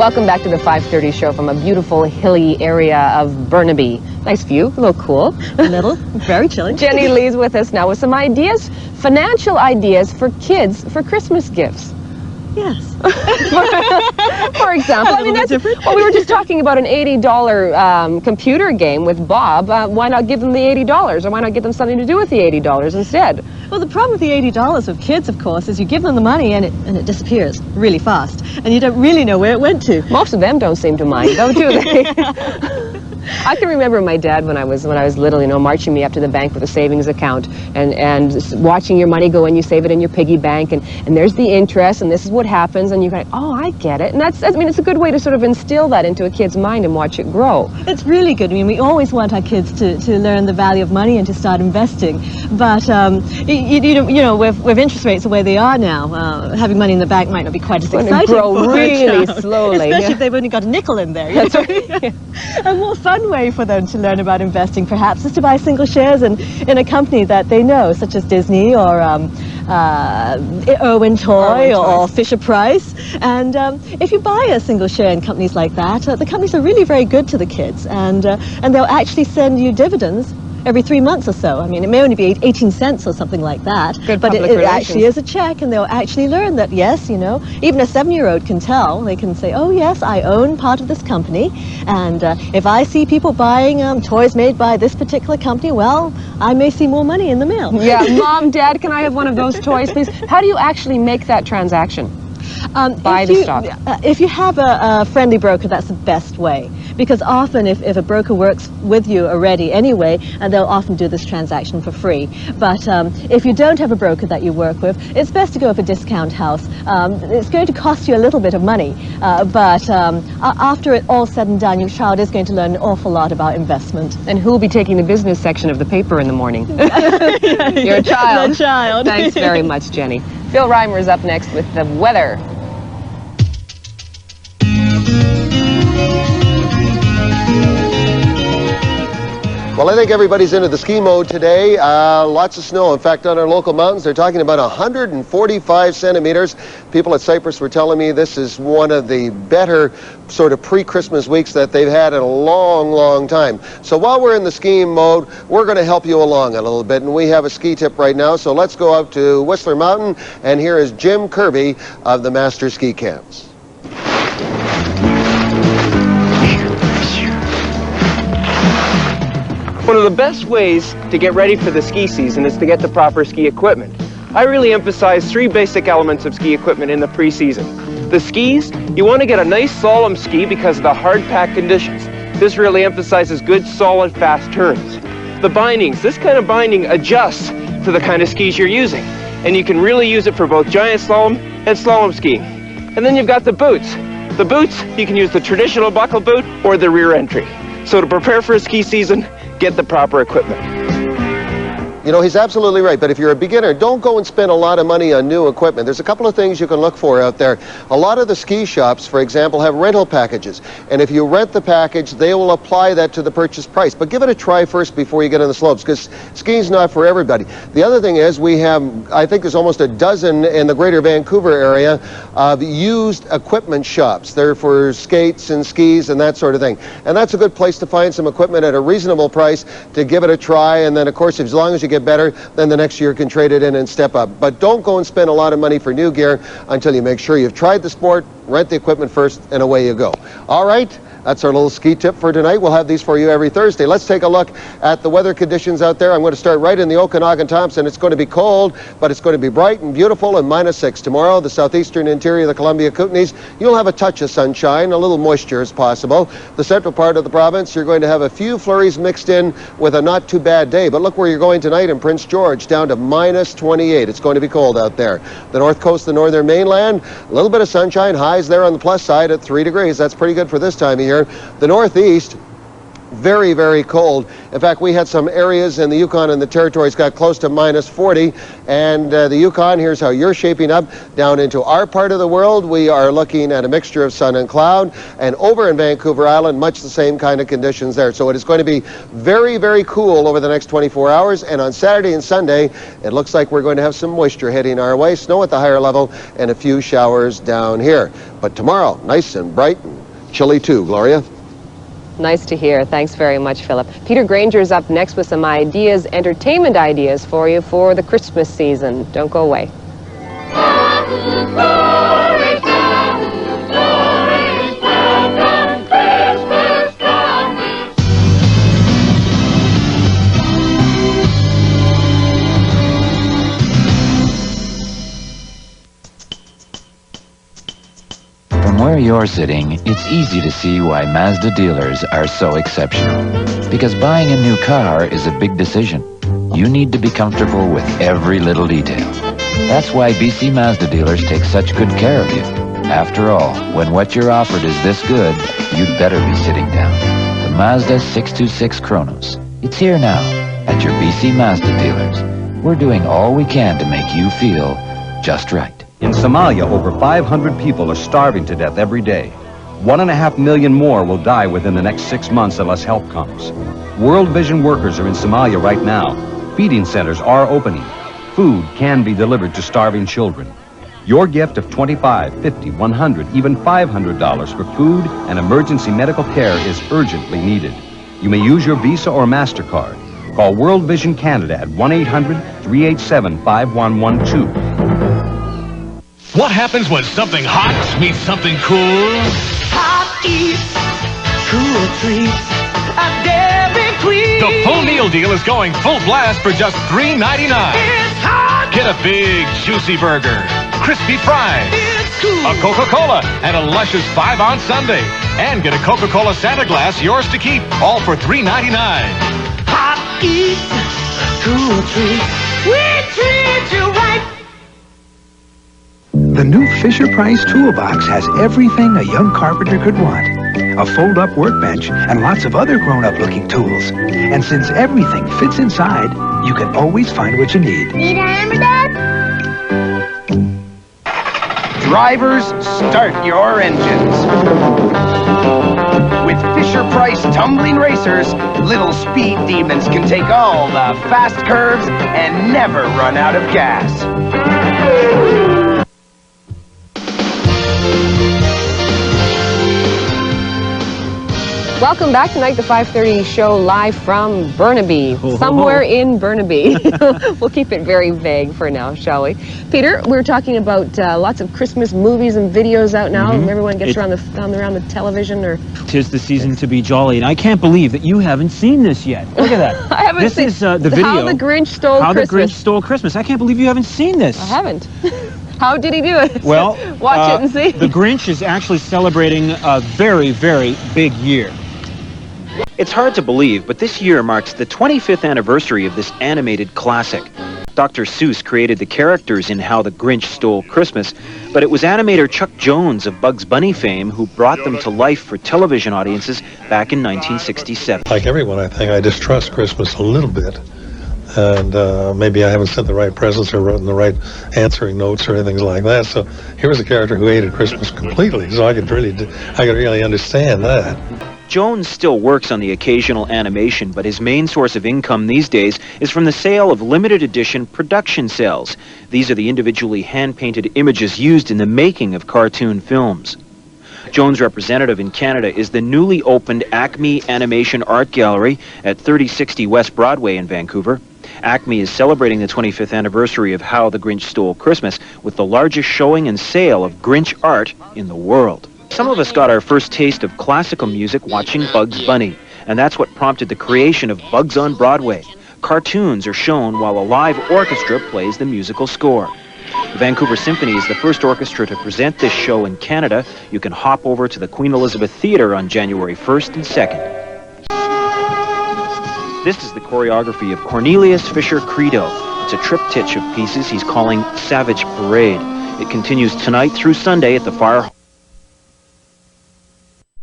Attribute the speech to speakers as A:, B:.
A: Welcome back to the 5:30 show from a beautiful hilly area of Burnaby. Nice view, a little cool.
B: A little, very chilly.
A: Jenny Lee's with us now with some ideas, financial ideas for kids for Christmas gifts.
B: Yes.
A: For example, well, we were just talking about an $80 computer game with Bob. Why not give them the $80, or why not give them something to do with the $80 instead?
B: Well, the problem with the $80 with kids, of course, is you give them the money and it disappears really fast, and you don't really know where it went to.
A: Most of them don't seem to mind, though, do they? I can remember my dad when I was little, you know, marching me up to the bank with a savings account and watching your money go in. You save it in your piggy bank, and there's the interest, and this is what happens, and you go, oh, I get it. And it's a good way to sort of instill that into a kid's mind and watch it grow.
B: It's really good. I mean, we always want our kids to learn the value of money and to start investing. But you know, with interest rates the way they are now, having money in the bank might not be quite as exciting.
A: It grow really slowly,
B: especially if they've only got a nickel in there.
A: That's right.
B: A more fun way for them to learn about investing, perhaps, is to buy single shares in a company that they know, such as Disney or Irwin Toy or Fisher-Price. And if you buy a single share in companies like that, the companies are really very good to the kids, and they'll actually send you dividends every 3 months or so. I mean, it may only be 18 cents or something like that, but it actually is a check, and they'll actually learn that, yes, you know, even a 7-year-old can tell. They can say, oh, yes, I own part of this company, and if I see people buying toys made by this particular company, well, I may see more money in the mail.
A: Yeah, Mom, Dad, can I have one of those toys, please? How do you actually make that transaction? Buy the stock.
B: If you have a friendly broker, that's the best way, because often if a broker works with you already anyway, and they'll often do this transaction for free. But if you don't have a broker that you work with, it's best to go with a discount house. It's going to cost you a little bit of money, but after it all said and done, your child is going to learn an awful lot about investment.
A: And who will be taking the business section of the paper in the morning? Your child.
B: The child.
A: Thanks very much, Jenny. Phil Reimer is up next with the weather.
C: Well, I think everybody's into the ski mode today. Lots of snow. In fact, on our local mountains, they're talking about 145 centimeters. People at Cypress were telling me this is one of the better sort of pre-Christmas weeks that they've had in a long, long time. So while we're in the skiing mode, we're going to help you along a little bit, and we have a ski tip right now. So let's go out to Whistler Mountain, and here is Jim Kirby of the Master Ski Camps.
D: One of the best ways to get ready for the ski season is to get the proper ski equipment. I really emphasize 3 basic elements of ski equipment in the pre-season. The skis, you want to get a nice slalom ski because of the hard pack conditions. This really emphasizes good, solid, fast turns. The bindings, this kind of binding adjusts to the kind of skis you're using, and you can really use it for both giant slalom and slalom skiing. And then you've got the boots. The boots, you can use the traditional buckle boot or the rear entry. So to prepare for a ski season, get the proper equipment.
C: You know, he's absolutely right, but if you're a beginner, don't go and spend a lot of money on new equipment. There's a couple of things you can look for out there. A lot of the ski shops, for example, have rental packages, and if you rent the package, they will apply that to the purchase price. But give it a try first before you get on the slopes, because skiing's not for everybody. The other thing is, we have, I think there's almost a dozen in the greater Vancouver area of used equipment shops. They're for skates and skis and that sort of thing. And that's a good place to find some equipment at a reasonable price to give it a try, and then, of course, as long as you get better, then the next year you can trade it in and step up. But don't go and spend a lot of money for new gear until you make sure you've tried the sport, rent the equipment first, and away you go. All right, that's our little ski tip for tonight. We'll have these for you every Thursday. Let's take a look at the weather conditions out there. I'm going to start right in the Okanagan-Thompson. It's going to be cold, but it's going to be bright and beautiful and -6. Tomorrow, the southeastern interior of the Columbia Kootenays, you'll have a touch of sunshine, a little moisture is possible. The central part of the province, you're going to have a few flurries mixed in with a not too bad day. But look where you're going tonight in Prince George, down to -28. It's going to be cold out there. The north coast, the northern mainland, a little bit of sunshine, highs there on the plus side at 3 degrees. That's pretty good for this time of year. The northeast, very, very cold. In fact, we had some areas in the Yukon and the Territories got close to minus 40. And the Yukon, here's how you're shaping up. Down into our part of the world, we are looking at a mixture of sun and cloud. And over in Vancouver Island, much the same kind of conditions there. So it is going to be very, very cool over the next 24 hours. And on Saturday and Sunday, it looks like we're going to have some moisture heading our way, snow at the higher level, and a few showers down here. But tomorrow, nice and bright and chilly too, Gloria.
A: Nice to hear. Thanks very much, Philip. Peter Granger's up next with some ideas, entertainment ideas for you for the Christmas season. Don't go away.
E: From where you're sitting, it's easy to see why Mazda dealers are so exceptional. Because buying a new car is a big decision. You need to be comfortable with every little detail. That's why BC Mazda dealers take such good care of you. After all, when what you're offered is this good, you'd better be sitting down. The Mazda 626 Kronos. It's here now at your BC Mazda dealers. We're doing all we can to make you feel just right.
F: In Somalia, over 500 people are starving to death every day. 1.5 million more will die within the next 6 months unless help comes. World Vision workers are in Somalia right now. Feeding centers are opening. Food can be delivered to starving children. Your gift of $25, $50, $100, even $500 for food and emergency medical care is urgently needed. You may use your Visa or MasterCard. Call World Vision Canada at 1-800-387-5112.
G: What happens when something hot meets something cool?
H: Hot eats, cool treats, a Dairy Queen.
G: The full meal deal is going full blast for just $3.99.
H: It's hot.
G: Get a big, juicy burger, crispy fries,
H: It's cool.
G: a Coca-Cola, and a luscious 5-ounce sundae. And get a Coca-Cola Santa glass, yours to keep, all for $3.99.
H: Hot eats, cool treats. We treat you right.
I: The new Fisher-Price Toolbox has everything a young carpenter could want. A fold-up workbench and lots of other grown-up looking tools. And since everything fits inside, you can always find what you need.
H: Need a hammer, Dad?
J: Drivers, start your engines. With Fisher-Price tumbling racers, little speed demons can take all the fast curves and never run out of gas.
A: Welcome back tonight, the 5:30 show live from Burnaby, somewhere in Burnaby. We'll keep it very vague for now, shall we? Peter, we were talking about lots of Christmas movies and videos out now, and everyone gets around the television. Or
K: 'tis the season to be jolly, and I can't believe that you haven't seen this yet. Look at that.
A: I haven't
K: this
A: seen
K: is the video.
A: How the Grinch Stole Christmas.
K: How the Grinch Stole Christmas. I can't believe you haven't seen this.
A: I haven't. How did he do it?
K: Well,
A: watch it and see.
K: The Grinch is actually celebrating a very, very big year.
L: It's hard to believe, but this year marks the 25th anniversary of this animated classic. Dr. Seuss created the characters in How the Grinch Stole Christmas, but it was animator Chuck Jones of Bugs Bunny fame who brought them to life for television audiences back in 1967.
M: Like everyone, I think I distrust Christmas a little bit. And maybe I haven't sent the right presents or written the right answering notes or anything like that. So here was a character who hated Christmas completely, so I could really understand that.
L: Jones still works on the occasional animation, but his main source of income these days is from the sale of limited edition production cells. These are the individually hand-painted images used in the making of cartoon films. Jones' representative in Canada is the newly opened Acme Animation Art Gallery at 3060 West Broadway in Vancouver. Acme is celebrating the 25th anniversary of How the Grinch Stole Christmas with the largest showing and sale of Grinch art in the world. Some of us got our first taste of classical music watching Bugs Bunny, and that's what prompted the creation of Bugs on Broadway. Cartoons are shown while a live orchestra plays the musical score. The Vancouver Symphony is the first orchestra to present this show in Canada. You can hop over to the Queen Elizabeth Theatre on January 1st and 2nd. This is the choreography of Cornelius Fisher Credo. It's a triptych of pieces he's calling Savage Parade. It continues tonight through Sunday at the Fire